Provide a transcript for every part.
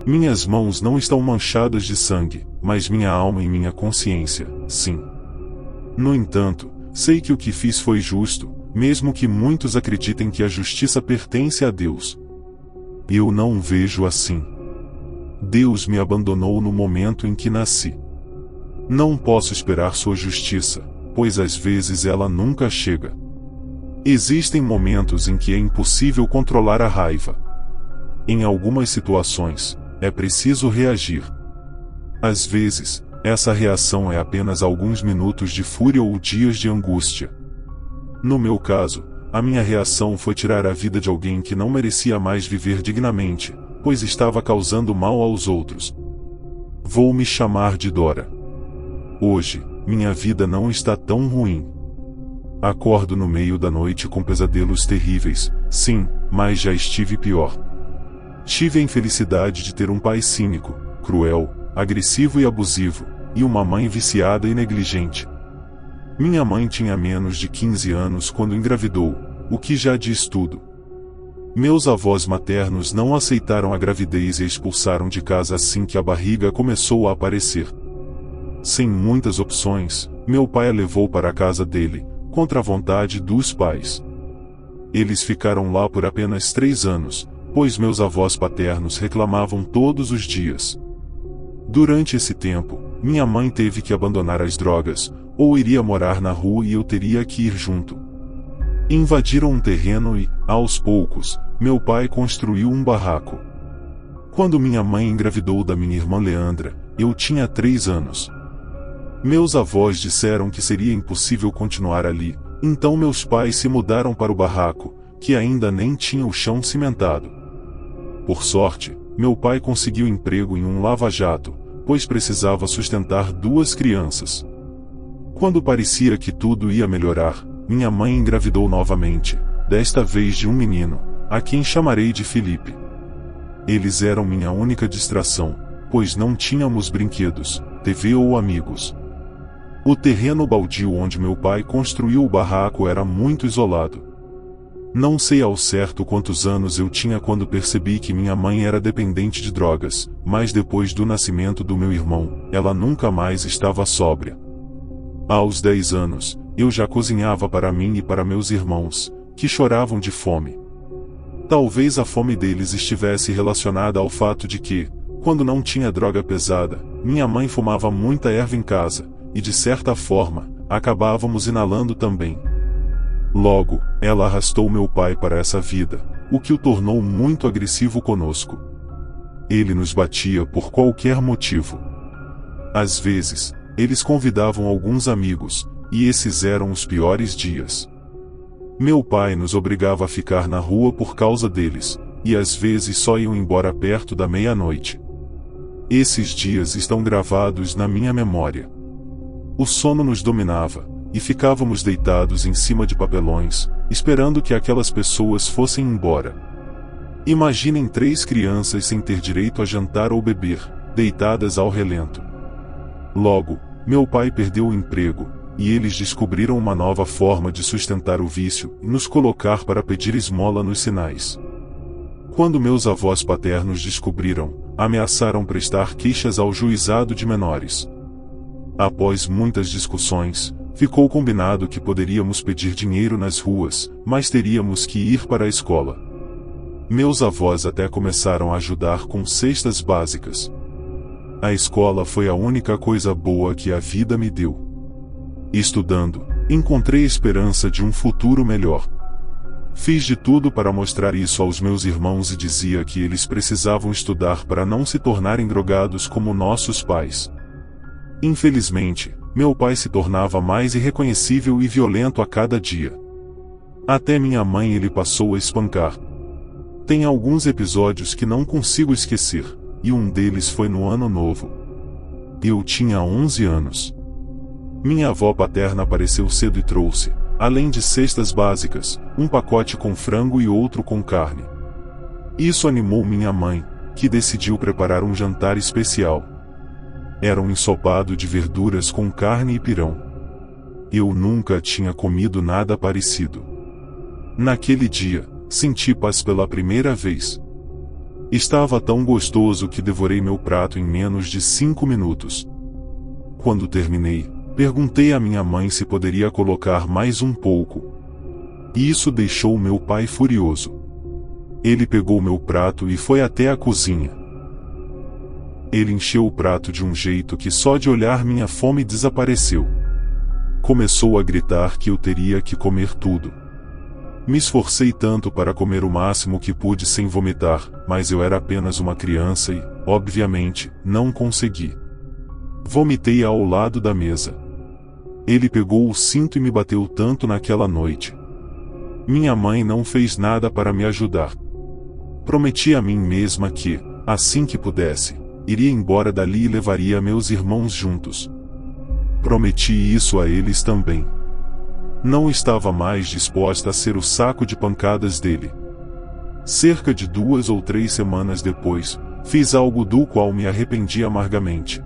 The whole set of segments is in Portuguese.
Minhas mãos não estão manchadas de sangue, mas minha alma e minha consciência, sim. No entanto, sei que o que fiz foi justo, mesmo que muitos acreditem que a justiça pertence a Deus. Eu não vejo assim. Deus me abandonou no momento em que nasci. Não posso esperar sua justiça, pois às vezes ela nunca chega. Existem momentos em que é impossível controlar a raiva. Em algumas situações, é preciso reagir. Às vezes, essa reação é apenas alguns minutos de fúria ou dias de angústia. No meu caso, a minha reação foi tirar a vida de alguém que não merecia mais viver dignamente, pois estava causando mal aos outros. Vou me chamar de Dora. Hoje, minha vida não está tão ruim. Acordo no meio da noite com pesadelos terríveis, sim, mas já estive pior. Tive a infelicidade de ter um pai cínico, cruel, agressivo e abusivo, e uma mãe viciada e negligente. Minha mãe tinha menos de 15 anos quando engravidou, o que já diz tudo. Meus avós maternos não aceitaram a gravidez e a expulsaram de casa assim que a barriga começou a aparecer. Sem muitas opções, meu pai a levou para a casa dele, contra a vontade dos pais. Eles ficaram lá por apenas 3 anos, pois meus avós paternos reclamavam todos os dias. Durante esse tempo, minha mãe teve que abandonar as drogas, ou iria morar na rua e eu teria que ir junto. Invadiram um terreno e, aos poucos, meu pai construiu um barraco. Quando minha mãe engravidou da minha irmã Leandra, eu tinha 3 anos. Meus avós disseram que seria impossível continuar ali, então meus pais se mudaram para o barraco, que ainda nem tinha o chão cimentado. Por sorte, meu pai conseguiu emprego em um lava-jato, pois precisava sustentar 2 crianças. Quando parecia que tudo ia melhorar, minha mãe engravidou novamente, desta vez de um menino, a quem chamarei de Felipe. Eles eram minha única distração, pois não tínhamos brinquedos, TV ou amigos. O terreno baldio onde meu pai construiu o barraco era muito isolado. Não sei ao certo quantos anos eu tinha quando percebi que minha mãe era dependente de drogas, mas depois do nascimento do meu irmão, ela nunca mais estava sóbria. Aos 10 anos, eu já cozinhava para mim e para meus irmãos, que choravam de fome. Talvez a fome deles estivesse relacionada ao fato de que, quando não tinha droga pesada, minha mãe fumava muita erva em casa, e de certa forma, acabávamos inalando também. Logo, ela arrastou meu pai para essa vida, o que o tornou muito agressivo conosco. Ele nos batia por qualquer motivo. Às vezes, eles convidavam alguns amigos, e esses eram os piores dias. Meu pai nos obrigava a ficar na rua por causa deles, e às vezes só iam embora perto da meia-noite. Esses dias estão gravados na minha memória. O sono nos dominava, e ficávamos deitados em cima de papelões, esperando que aquelas pessoas fossem embora. Imaginem 3 crianças sem ter direito a jantar ou beber, deitadas ao relento. Logo, meu pai perdeu o emprego, e eles descobriram uma nova forma de sustentar o vício e nos colocar para pedir esmola nos sinais. Quando meus avós paternos descobriram, ameaçaram prestar queixas ao juizado de menores. Após muitas discussões, ficou combinado que poderíamos pedir dinheiro nas ruas, mas teríamos que ir para a escola. Meus avós até começaram a ajudar com cestas básicas. A escola foi a única coisa boa que a vida me deu. Estudando, encontrei esperança de um futuro melhor. Fiz de tudo para mostrar isso aos meus irmãos e dizia que eles precisavam estudar para não se tornarem drogados como nossos pais. Infelizmente, meu pai se tornava mais irreconhecível e violento a cada dia. Até minha mãe ele passou a espancar. Tem alguns episódios que não consigo esquecer, e um deles foi no Ano Novo. Eu tinha 11 anos. Minha avó paterna apareceu cedo e trouxe, além de cestas básicas, um pacote com frango e outro com carne. Isso animou minha mãe, que decidiu preparar um jantar especial. Era um ensopado de verduras com carne e pirão. Eu nunca tinha comido nada parecido. Naquele dia, senti paz pela primeira vez. Estava tão gostoso que devorei meu prato em menos de 5 minutos. Quando terminei, perguntei à minha mãe se poderia colocar mais um pouco. E isso deixou meu pai furioso. Ele pegou meu prato e foi até a cozinha. Ele encheu o prato de um jeito que só de olhar minha fome desapareceu. Começou a gritar que eu teria que comer tudo. Me esforcei tanto para comer o máximo que pude sem vomitar, mas eu era apenas uma criança e, obviamente, não consegui. Vomitei ao lado da mesa. Ele pegou o cinto e me bateu tanto naquela noite. Minha mãe não fez nada para me ajudar. Prometi a mim mesma que, assim que pudesse, iria embora dali e levaria meus irmãos juntos. Prometi isso a eles também. Não estava mais disposta a ser o saco de pancadas dele. Cerca de 2 ou 3 semanas depois, fiz algo do qual me arrependi amargamente.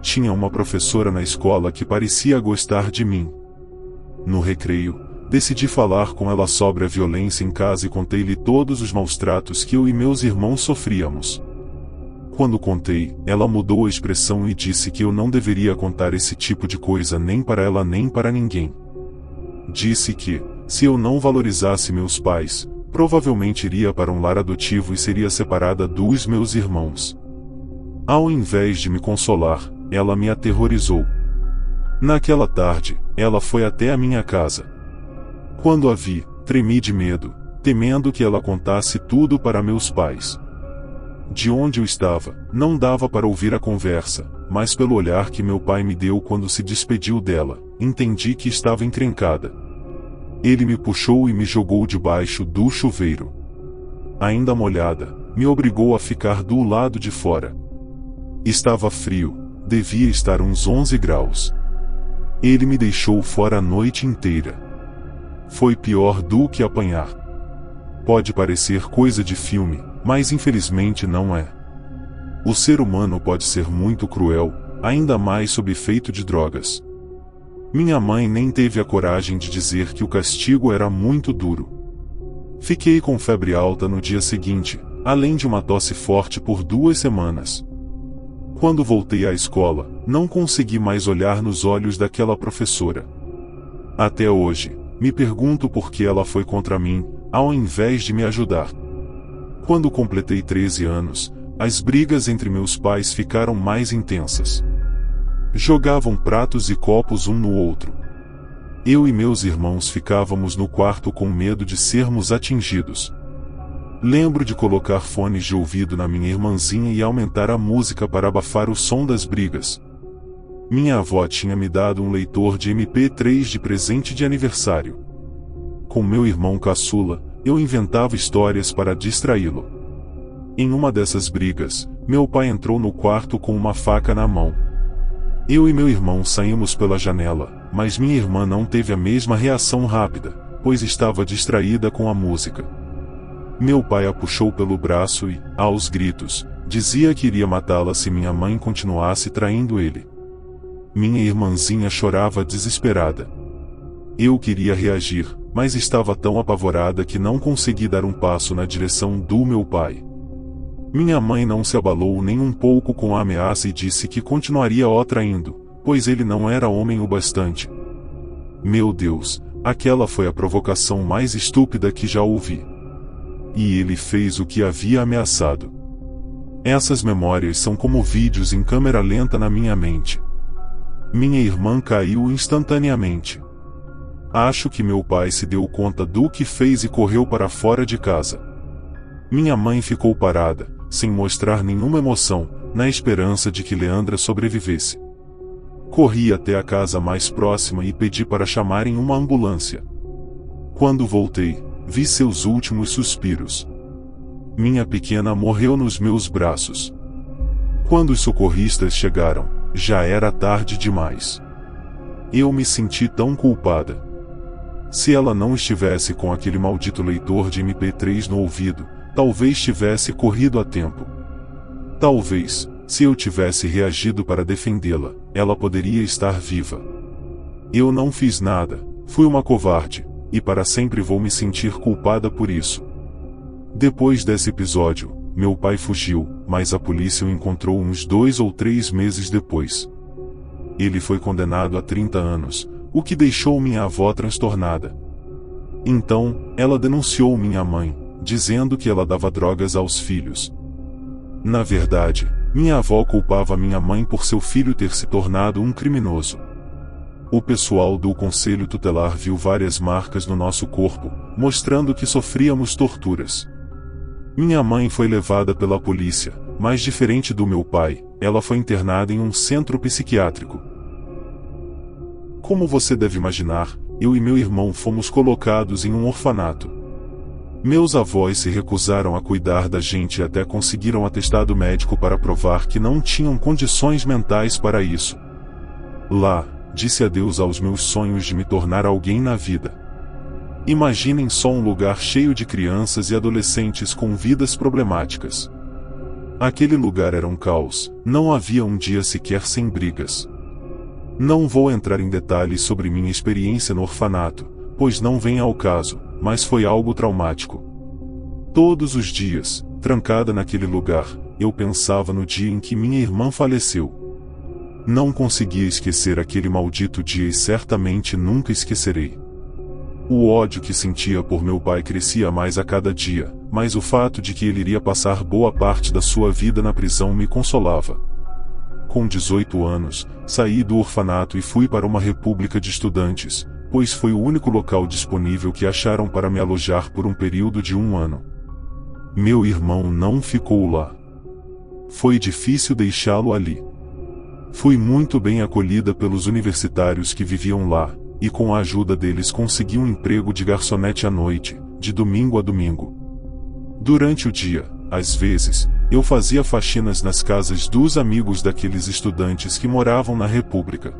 Tinha uma professora na escola que parecia gostar de mim. No recreio, decidi falar com ela sobre a violência em casa e contei-lhe todos os maus tratos que eu e meus irmãos sofríamos. Quando contei, ela mudou a expressão e disse que eu não deveria contar esse tipo de coisa nem para ela nem para ninguém. Disse que, se eu não valorizasse meus pais, provavelmente iria para um lar adotivo e seria separada dos meus irmãos. Ao invés de me consolar, ela me aterrorizou. Naquela tarde, ela foi até a minha casa. Quando a vi, tremi de medo, temendo que ela contasse tudo para meus pais. De onde eu estava, não dava para ouvir a conversa, mas pelo olhar que meu pai me deu quando se despediu dela, entendi que estava encrencada. Ele me puxou e me jogou debaixo do chuveiro. Ainda molhada, me obrigou a ficar do lado de fora. Estava frio, devia estar uns 11 graus. Ele me deixou fora a noite inteira. Foi pior do que apanhar. Pode parecer coisa de filme, mas infelizmente não é. O ser humano pode ser muito cruel, ainda mais sob efeito de drogas. Minha mãe nem teve a coragem de dizer que o castigo era muito duro. Fiquei com febre alta no dia seguinte, além de uma tosse forte por 2 semanas. Quando voltei à escola, não consegui mais olhar nos olhos daquela professora. Até hoje, me pergunto por que ela foi contra mim, ao invés de me ajudar. Quando completei 13 anos, as brigas entre meus pais ficaram mais intensas. Jogavam pratos e copos um no outro. Eu e meus irmãos ficávamos no quarto com medo de sermos atingidos. Lembro de colocar fones de ouvido na minha irmãzinha e aumentar a música para abafar o som das brigas. Minha avó tinha me dado um leitor de MP3 de presente de aniversário. Com meu irmão caçula, eu inventava histórias para distraí-lo. Em uma dessas brigas, meu pai entrou no quarto com uma faca na mão. Eu e meu irmão saímos pela janela, mas minha irmã não teve a mesma reação rápida, pois estava distraída com a música. Meu pai a puxou pelo braço e, aos gritos, dizia que iria matá-la se minha mãe continuasse traindo ele. Minha irmãzinha chorava desesperada. Eu queria reagir, mas estava tão apavorada que não consegui dar um passo na direção do meu pai. Minha mãe não se abalou nem um pouco com a ameaça e disse que continuaria o traindo, pois ele não era homem o bastante. Meu Deus, aquela foi a provocação mais estúpida que já ouvi. E ele fez o que havia ameaçado. Essas memórias são como vídeos em câmera lenta na minha mente. Minha irmã caiu instantaneamente. Acho que meu pai se deu conta do que fez e correu para fora de casa. Minha mãe ficou parada, sem mostrar nenhuma emoção, na esperança de que Leandra sobrevivesse. Corri até a casa mais próxima e pedi para chamarem uma ambulância. Quando voltei, vi seus últimos suspiros. Minha pequena morreu nos meus braços. Quando os socorristas chegaram, já era tarde demais. Eu me senti tão culpada. Se ela não estivesse com aquele maldito leitor de MP3 no ouvido, talvez tivesse corrido a tempo. Talvez, se eu tivesse reagido para defendê-la, ela poderia estar viva. Eu não fiz nada, fui uma covarde, e para sempre vou me sentir culpada por isso. Depois desse episódio, meu pai fugiu, mas a polícia o encontrou uns 2 ou 3 meses depois. Ele foi condenado a 30 anos, o que deixou minha avó transtornada. Então, ela denunciou minha mãe, dizendo que ela dava drogas aos filhos. Na verdade, minha avó culpava minha mãe por seu filho ter se tornado um criminoso. O pessoal do conselho tutelar viu várias marcas no nosso corpo, mostrando que sofríamos torturas. Minha mãe foi levada pela polícia, mas diferente do meu pai, ela foi internada em um centro psiquiátrico. Como você deve imaginar, eu e meu irmão fomos colocados em um orfanato. Meus avós se recusaram a cuidar da gente e até conseguiram atestado médico para provar que não tinham condições mentais para isso. Lá, disse adeus aos meus sonhos de me tornar alguém na vida. Imaginem só um lugar cheio de crianças e adolescentes com vidas problemáticas. Aquele lugar era um caos, não havia um dia sequer sem brigas. Não vou entrar em detalhes sobre minha experiência no orfanato, pois não vem ao caso, mas foi algo traumático. Todos os dias, trancada naquele lugar, eu pensava no dia em que minha irmã faleceu. Não conseguia esquecer aquele maldito dia e certamente nunca esquecerei. O ódio que sentia por meu pai crescia mais a cada dia, mas o fato de que ele iria passar boa parte da sua vida na prisão me consolava. Com 18 anos, saí do orfanato e fui para uma república de estudantes, pois foi o único local disponível que acharam para me alojar por um período de 1 ano. Meu irmão não ficou lá. Foi difícil deixá-lo ali. Fui muito bem acolhida pelos universitários que viviam lá, e com a ajuda deles consegui um emprego de garçonete à noite, de domingo a domingo. Durante o dia, às vezes, eu fazia faxinas nas casas dos amigos daqueles estudantes que moravam na República.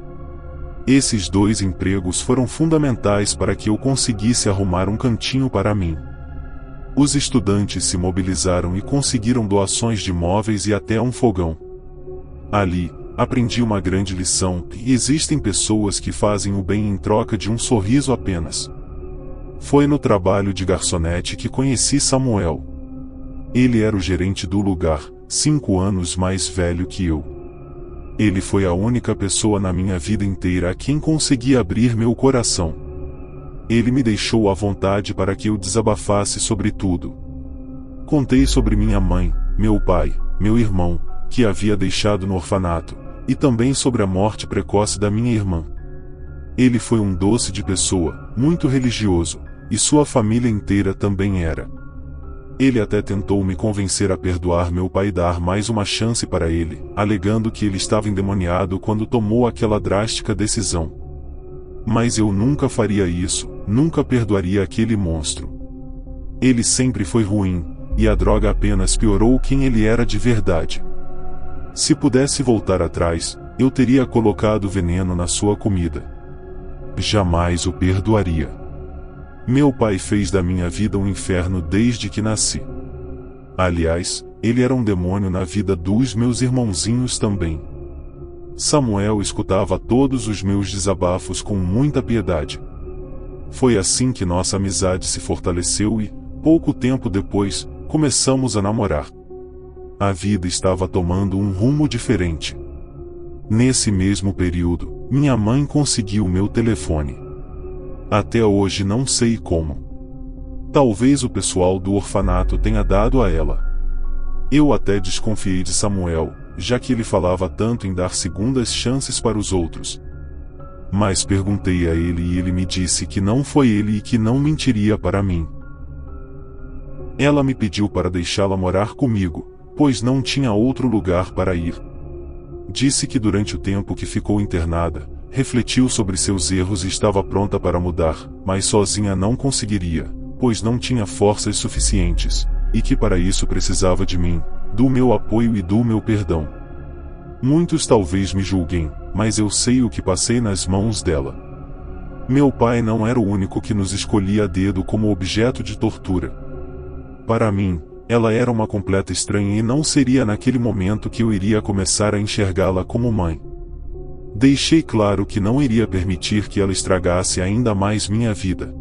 Esses 2 empregos foram fundamentais para que eu conseguisse arrumar um cantinho para mim. Os estudantes se mobilizaram e conseguiram doações de móveis e até um fogão. Ali, aprendi uma grande lição: existem pessoas que fazem o bem em troca de um sorriso apenas. Foi no trabalho de garçonete que conheci Samuel. Ele era o gerente do lugar, 5 anos mais velho que eu. Ele foi a única pessoa na minha vida inteira a quem consegui abrir meu coração. Ele me deixou à vontade para que eu desabafasse sobre tudo. Contei sobre minha mãe, meu pai, meu irmão, que havia deixado no orfanato, e também sobre a morte precoce da minha irmã. Ele foi um doce de pessoa, muito religioso, e sua família inteira também era. Ele até tentou me convencer a perdoar meu pai e dar mais uma chance para ele, alegando que ele estava endemoniado quando tomou aquela drástica decisão. Mas eu nunca faria isso, nunca perdoaria aquele monstro. Ele sempre foi ruim, e a droga apenas piorou quem ele era de verdade. Se pudesse voltar atrás, eu teria colocado veneno na sua comida. Jamais o perdoaria. Meu pai fez da minha vida um inferno desde que nasci. Aliás, ele era um demônio na vida dos meus irmãozinhos também. Samuel escutava todos os meus desabafos com muita piedade. Foi assim que nossa amizade se fortaleceu e, pouco tempo depois, começamos a namorar. A vida estava tomando um rumo diferente. Nesse mesmo período, minha mãe conseguiu meu telefone. Até hoje não sei como. Talvez o pessoal do orfanato tenha dado a ela. Eu até desconfiei de Samuel, já que ele falava tanto em dar segundas chances para os outros. Mas perguntei a ele e ele me disse que não foi ele e que não mentiria para mim. Ela me pediu para deixá-la morar comigo, pois não tinha outro lugar para ir. Disse que durante o tempo que ficou internada, refletiu sobre seus erros e estava pronta para mudar, mas sozinha não conseguiria, pois não tinha forças suficientes, e que para isso precisava de mim, do meu apoio e do meu perdão. Muitos talvez me julguem, mas eu sei o que passei nas mãos dela. Meu pai não era o único que nos escolhia a dedo como objeto de tortura. Para mim, ela era uma completa estranha e não seria naquele momento que eu iria começar a enxergá-la como mãe. Deixei claro que não iria permitir que ela estragasse ainda mais minha vida.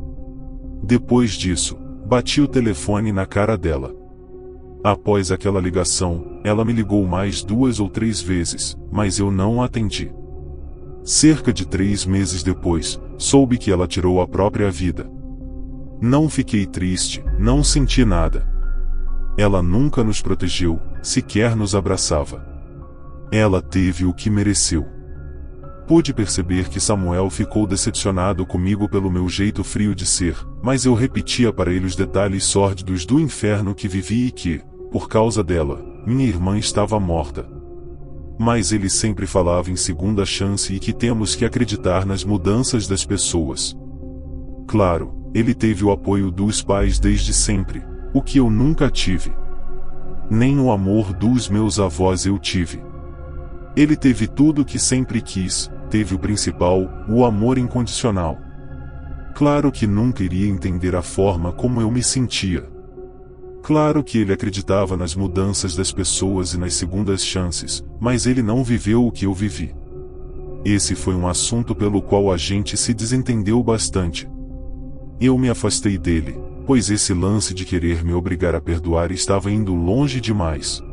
Depois disso, bati o telefone na cara dela. Após aquela ligação, ela me ligou mais 2 ou 3 vezes, mas eu não atendi. Cerca de 3 meses depois, soube que ela tirou a própria vida. Não fiquei triste, não senti nada. Ela nunca nos protegeu, sequer nos abraçava. Ela teve o que mereceu. Pude perceber que Samuel ficou decepcionado comigo pelo meu jeito frio de ser, mas eu repetia para ele os detalhes sórdidos do inferno que vivi e que, por causa dela, minha irmã estava morta. Mas ele sempre falava em segunda chance e que temos que acreditar nas mudanças das pessoas. Claro, ele teve o apoio dos pais desde sempre, o que eu nunca tive. Nem o amor dos meus avós eu tive. Ele teve tudo o que sempre quis, teve o principal, o amor incondicional. Claro que nunca iria entender a forma como eu me sentia. Claro que ele acreditava nas mudanças das pessoas e nas segundas chances, mas ele não viveu o que eu vivi. Esse foi um assunto pelo qual a gente se desentendeu bastante. Eu me afastei dele, pois esse lance de querer me obrigar a perdoar estava indo longe demais.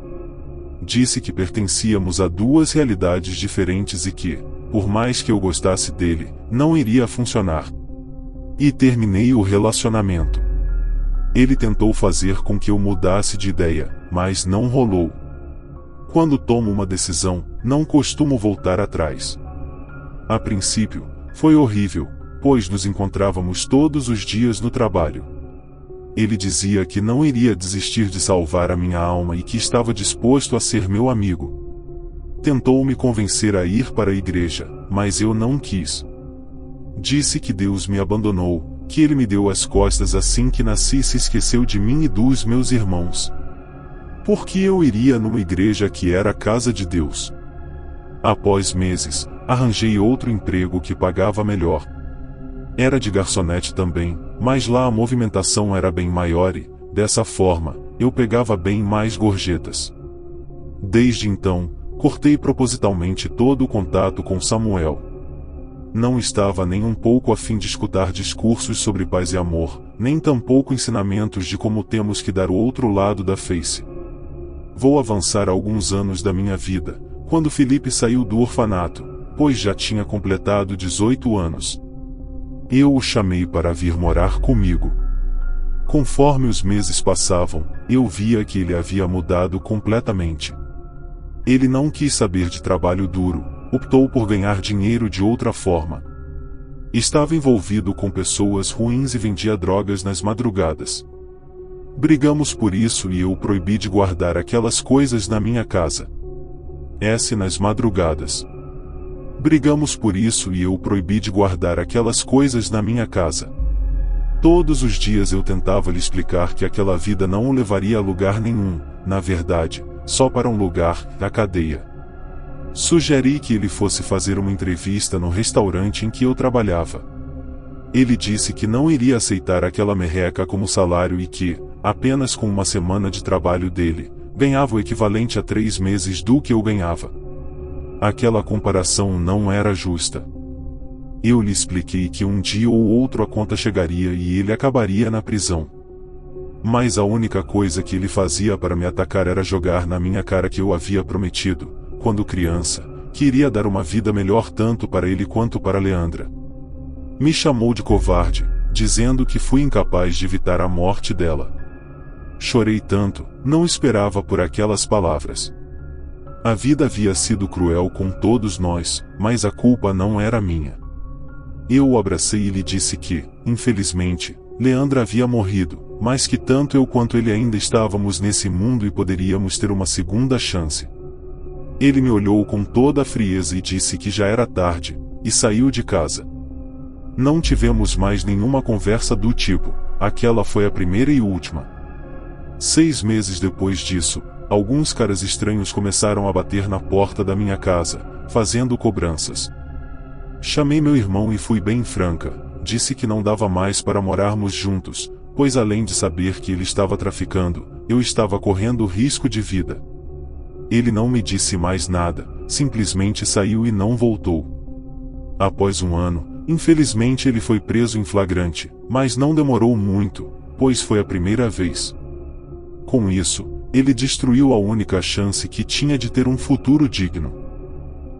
Disse que pertencíamos a 2 realidades diferentes e que, por mais que eu gostasse dele, não iria funcionar. E terminei o relacionamento. Ele tentou fazer com que eu mudasse de ideia, mas não rolou. Quando tomo uma decisão, não costumo voltar atrás. A princípio, foi horrível, pois nos encontrávamos todos os dias no trabalho. Ele dizia que não iria desistir de salvar a minha alma e que estava disposto a ser meu amigo. Tentou me convencer a ir para a igreja, mas eu não quis. Disse que Deus me abandonou, que ele me deu as costas assim que nasci e se esqueceu de mim e dos meus irmãos. Porque eu iria numa igreja que era a casa de Deus. Após meses, arranjei outro emprego que pagava melhor. Era de garçonete também, mas lá a movimentação era bem maior e, dessa forma, eu pegava bem mais gorjetas. Desde então, cortei propositalmente todo o contato com Samuel. Não estava nem um pouco a fim de escutar discursos sobre paz e amor, nem tampouco ensinamentos de como temos que dar o outro lado da face. Vou avançar alguns anos da minha vida, quando Felipe saiu do orfanato, pois já tinha completado 18 anos. Eu o chamei para vir morar comigo. Conforme os meses passavam, eu via que ele havia mudado completamente. Ele não quis saber de trabalho duro, optou por ganhar dinheiro de outra forma. Estava envolvido com pessoas ruins e vendia drogas nas madrugadas. Brigamos por isso e eu o proibi de guardar aquelas coisas na minha casa. Nas madrugadas. Brigamos por isso e eu o proibi de guardar aquelas coisas na minha casa. Todos os dias eu tentava lhe explicar que aquela vida não o levaria a lugar nenhum, na verdade, só para um lugar, na cadeia. Sugeri que ele fosse fazer uma entrevista no restaurante em que eu trabalhava. Ele disse que não iria aceitar aquela merreca como salário e que, apenas com uma semana de trabalho dele, ganhava o equivalente a 3 meses do que eu ganhava. Aquela comparação não era justa. Eu lhe expliquei que um dia ou outro a conta chegaria e ele acabaria na prisão. Mas a única coisa que ele fazia para me atacar era jogar na minha cara que eu havia prometido, quando criança, que iria dar uma vida melhor tanto para ele quanto para Leandra. Me chamou de covarde, dizendo que fui incapaz de evitar a morte dela. Chorei tanto, não esperava por aquelas palavras. A vida havia sido cruel com todos nós, mas a culpa não era minha. Eu o abracei e lhe disse que, infelizmente, Leandra havia morrido, mas que tanto eu quanto ele ainda estávamos nesse mundo e poderíamos ter uma segunda chance. Ele me olhou com toda a frieza e disse que já era tarde, e saiu de casa. Não tivemos mais nenhuma conversa do tipo, aquela foi a primeira e última. 6 meses depois disso, alguns caras estranhos começaram a bater na porta da minha casa, fazendo cobranças. Chamei meu irmão e fui bem franca, disse que não dava mais para morarmos juntos, pois além de saber que ele estava traficando, eu estava correndo risco de vida. Ele não me disse mais nada, simplesmente saiu e não voltou. Após um ano, infelizmente ele foi preso em flagrante, mas não demorou muito, pois foi a primeira vez. Com isso, Ele destruiu a única chance que tinha de ter um futuro digno.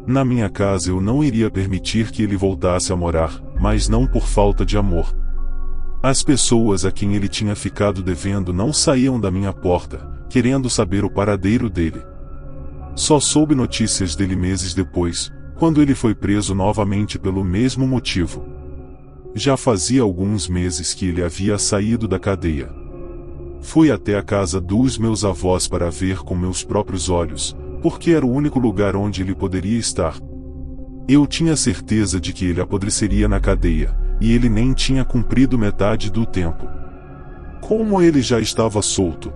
Na minha casa eu não iria permitir que ele voltasse a morar, mas não por falta de amor. As pessoas a quem ele tinha ficado devendo não saíam da minha porta, querendo saber o paradeiro dele. Só soube notícias dele meses depois, quando ele foi preso novamente pelo mesmo motivo. Já fazia alguns meses que ele havia saído da cadeia. Fui até a casa dos meus avós para ver com meus próprios olhos, porque era o único lugar onde ele poderia estar. Eu tinha certeza de que ele apodreceria na cadeia, e ele nem tinha cumprido metade do tempo. Como ele já estava solto?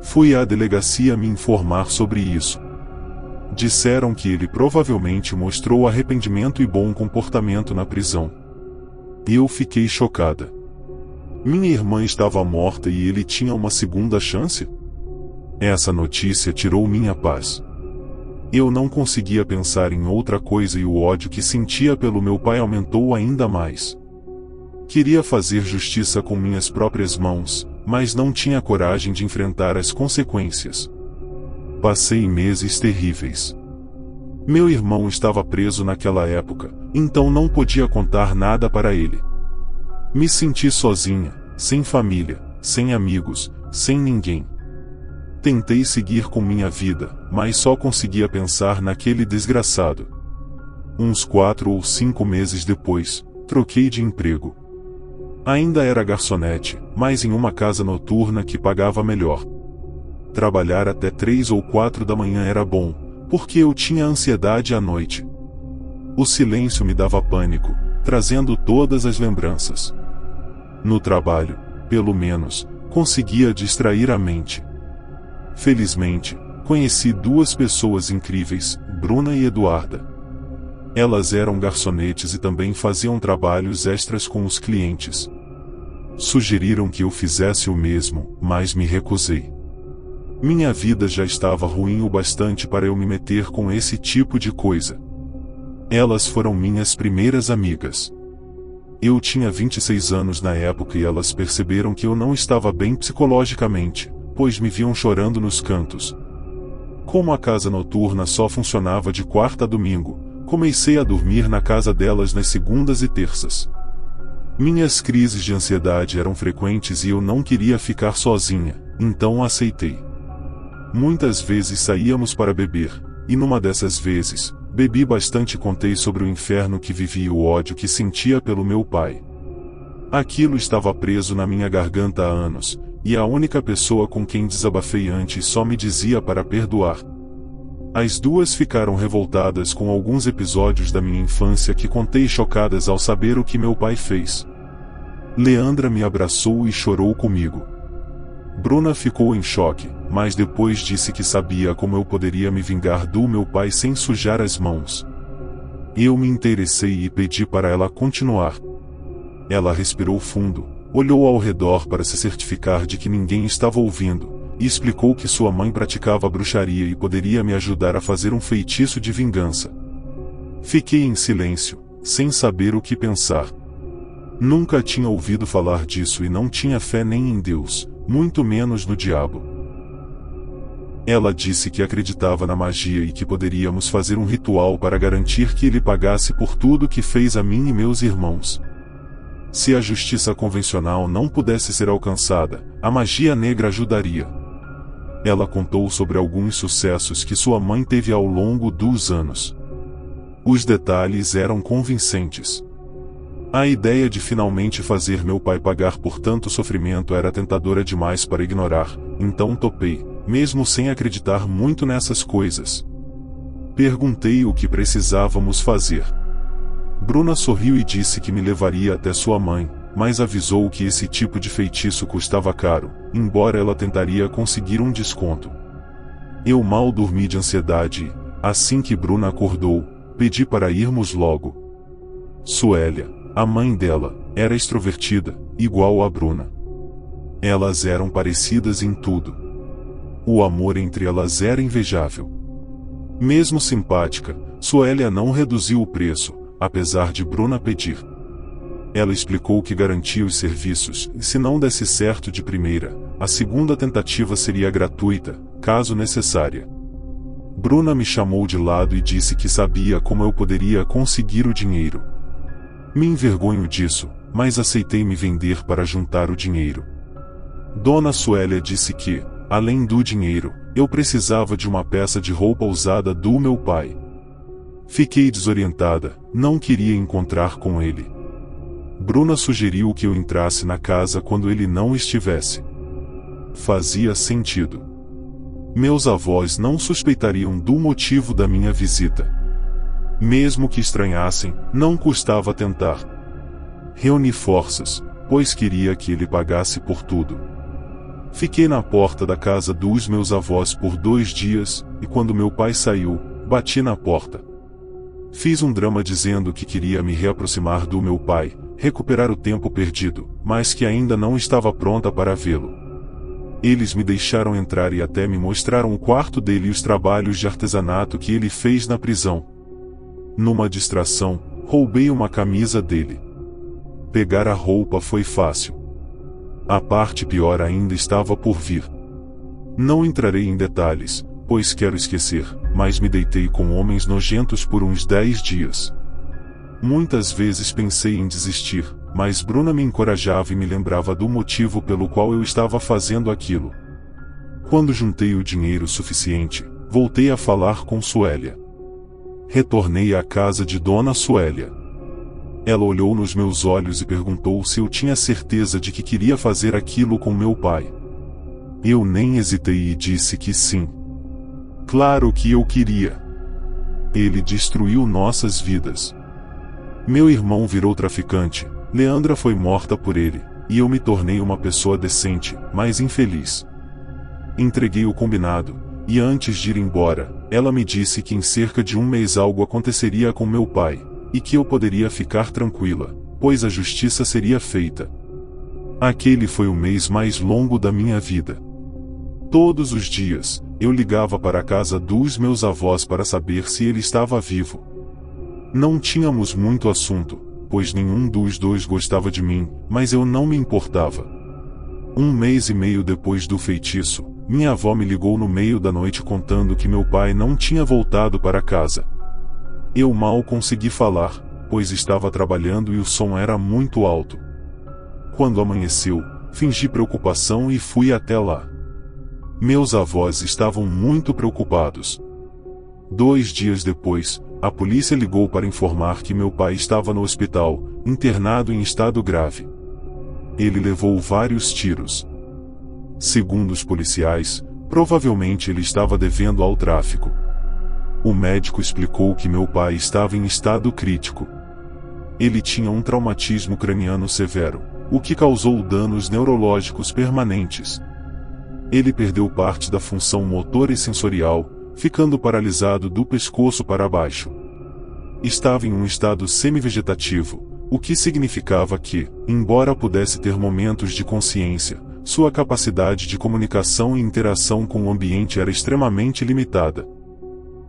Fui à delegacia me informar sobre isso. Disseram que ele provavelmente mostrou arrependimento e bom comportamento na prisão. Eu fiquei chocada. Minha irmã estava morta e ele tinha uma segunda chance? Essa notícia tirou minha paz. Eu não conseguia pensar em outra coisa e o ódio que sentia pelo meu pai aumentou ainda mais. Queria fazer justiça com minhas próprias mãos, mas não tinha coragem de enfrentar as consequências. Passei meses terríveis. Meu irmão estava preso naquela época, então não podia contar nada para ele. Me senti sozinha, sem família, sem amigos, sem ninguém. Tentei seguir com minha vida, mas só conseguia pensar naquele desgraçado. Uns 4 ou 5 meses depois, troquei de emprego. Ainda era garçonete, mas em uma casa noturna que pagava melhor. Trabalhar até 3 ou 4 da manhã era bom, porque eu tinha ansiedade à noite. O silêncio me dava pânico, trazendo todas as lembranças. No trabalho, pelo menos, conseguia distrair a mente. Felizmente, conheci 2 pessoas incríveis, Bruna e Eduarda. Elas eram garçonetes e também faziam trabalhos extras com os clientes. Sugeriram que eu fizesse o mesmo, mas me recusei. Minha vida já estava ruim o bastante para eu me meter com esse tipo de coisa. Elas foram minhas primeiras amigas. Eu tinha 26 anos na época e elas perceberam que eu não estava bem psicologicamente, pois me viam chorando nos cantos. Como a casa noturna só funcionava de quarta a domingo, comecei a dormir na casa delas nas segundas e terças. Minhas crises de ansiedade eram frequentes e eu não queria ficar sozinha, então aceitei. Muitas vezes saíamos para beber, e numa dessas vezes, bebi bastante e contei sobre o inferno que vivia e o ódio que sentia pelo meu pai. Aquilo estava preso na minha garganta há anos, e a única pessoa com quem desabafei antes só me dizia para perdoar. As 2 ficaram revoltadas com alguns episódios da minha infância que contei chocadas ao saber o que meu pai fez. Leandra me abraçou e chorou comigo. Bruna ficou em choque, mas depois disse que sabia como eu poderia me vingar do meu pai sem sujar as mãos. Eu me interessei e pedi para ela continuar. Ela respirou fundo, olhou ao redor para se certificar de que ninguém estava ouvindo, e explicou que sua mãe praticava bruxaria e poderia me ajudar a fazer um feitiço de vingança. Fiquei em silêncio, sem saber o que pensar. Nunca tinha ouvido falar disso e não tinha fé nem em Deus, muito menos no diabo. Ela disse que acreditava na magia e que poderíamos fazer um ritual para garantir que ele pagasse por tudo que fez a mim e meus irmãos. Se a justiça convencional não pudesse ser alcançada, a magia negra ajudaria. Ela contou sobre alguns sucessos que sua mãe teve ao longo dos anos. Os detalhes eram convincentes. A ideia de finalmente fazer meu pai pagar por tanto sofrimento era tentadora demais para ignorar, então topei, mesmo sem acreditar muito nessas coisas. Perguntei o que precisávamos fazer. Bruna sorriu e disse que me levaria até sua mãe, mas avisou que esse tipo de feitiço custava caro, embora ela tentaria conseguir um desconto. Eu mal dormi de ansiedade e, assim que Bruna acordou, pedi para irmos logo. Suélia, a mãe dela, era extrovertida, igual a Bruna. Elas eram parecidas em tudo. O amor entre elas era invejável. Mesmo simpática, Suélia não reduziu o preço, apesar de Bruna pedir. Ela explicou que garantia os serviços, e se não desse certo de primeira, a segunda tentativa seria gratuita, caso necessária. Bruna me chamou de lado e disse que sabia como eu poderia conseguir o dinheiro. Me envergonho disso, mas aceitei me vender para juntar o dinheiro. Dona Suélia disse que, além do dinheiro, eu precisava de uma peça de roupa usada do meu pai. Fiquei desorientada, não queria encontrar com ele. Bruna sugeriu que eu entrasse na casa quando ele não estivesse. Fazia sentido. Meus avós não suspeitariam do motivo da minha visita. Mesmo que estranhassem, não custava tentar. Reuni forças, pois queria que ele pagasse por tudo. Fiquei na porta da casa dos meus avós por 2 dias, e quando meu pai saiu, bati na porta. Fiz um drama dizendo que queria me reaproximar do meu pai, recuperar o tempo perdido, mas que ainda não estava pronta para vê-lo. Eles me deixaram entrar e até me mostraram o quarto dele e os trabalhos de artesanato que ele fez na prisão. Numa distração, roubei uma camisa dele. Pegar a roupa foi fácil. A parte pior ainda estava por vir. Não entrarei em detalhes, pois quero esquecer, mas me deitei com homens nojentos por uns 10 dias. Muitas vezes pensei em desistir, mas Bruna me encorajava e me lembrava do motivo pelo qual eu estava fazendo aquilo. Quando juntei o dinheiro suficiente, voltei a falar com Suélia. Retornei à casa de Dona Suélia. Ela olhou nos meus olhos e perguntou se eu tinha certeza de que queria fazer aquilo com meu pai. Eu nem hesitei e disse que sim. Claro que eu queria. Ele destruiu nossas vidas. Meu irmão virou traficante, Leandra foi morta por ele, e eu me tornei uma pessoa decente, mas infeliz. Entreguei o combinado, e antes de ir embora, ela me disse que em cerca de 1 mês algo aconteceria com meu pai, e que eu poderia ficar tranquila, pois a justiça seria feita. Aquele foi o mês mais longo da minha vida. Todos os dias, eu ligava para a casa dos meus avós para saber se ele estava vivo. Não tínhamos muito assunto, pois nenhum dos dois gostava de mim, mas eu não me importava. 1 mês e meio depois do feitiço, minha avó me ligou no meio da noite contando que meu pai não tinha voltado para casa. Eu mal consegui falar, pois estava trabalhando e o som era muito alto. Quando amanheceu, fingi preocupação e fui até lá. Meus avós estavam muito preocupados. 2 dias depois, a polícia ligou para informar que meu pai estava no hospital, internado em estado grave. Ele levou vários tiros. Segundo os policiais, provavelmente ele estava devendo ao tráfico. O médico explicou que meu pai estava em estado crítico. Ele tinha um traumatismo craniano severo, o que causou danos neurológicos permanentes. Ele perdeu parte da função motora e sensorial, ficando paralisado do pescoço para baixo. Estava em um estado semi-vegetativo, o que significava que, embora pudesse ter momentos de consciência, sua capacidade de comunicação e interação com o ambiente era extremamente limitada.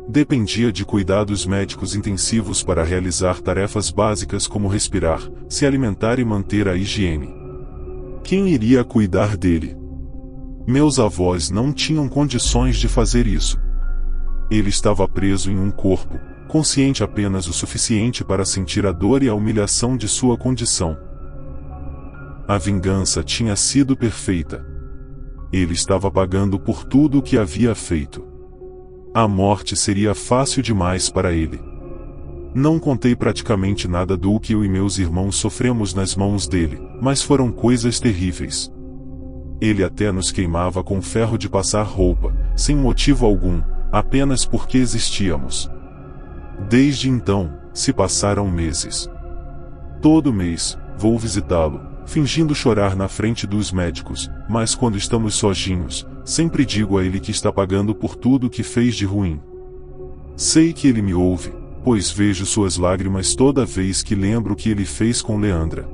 Dependia de cuidados médicos intensivos para realizar tarefas básicas como respirar, se alimentar e manter a higiene. Quem iria cuidar dele? Meus avós não tinham condições de fazer isso. Ele estava preso em um corpo, consciente apenas o suficiente para sentir a dor e a humilhação de sua condição. A vingança tinha sido perfeita. Ele estava pagando por tudo o que havia feito. A morte seria fácil demais para ele. Não contei praticamente nada do que eu e meus irmãos sofremos nas mãos dele, mas foram coisas terríveis. Ele até nos queimava com ferro de passar roupa, sem motivo algum, apenas porque existíamos. Desde então, se passaram meses. Todo mês, vou visitá-lo, fingindo chorar na frente dos médicos, mas quando estamos sozinhos, sempre digo a ele que está pagando por tudo que fez de ruim. Sei que ele me ouve, pois vejo suas lágrimas toda vez que lembro o que ele fez com Leandra.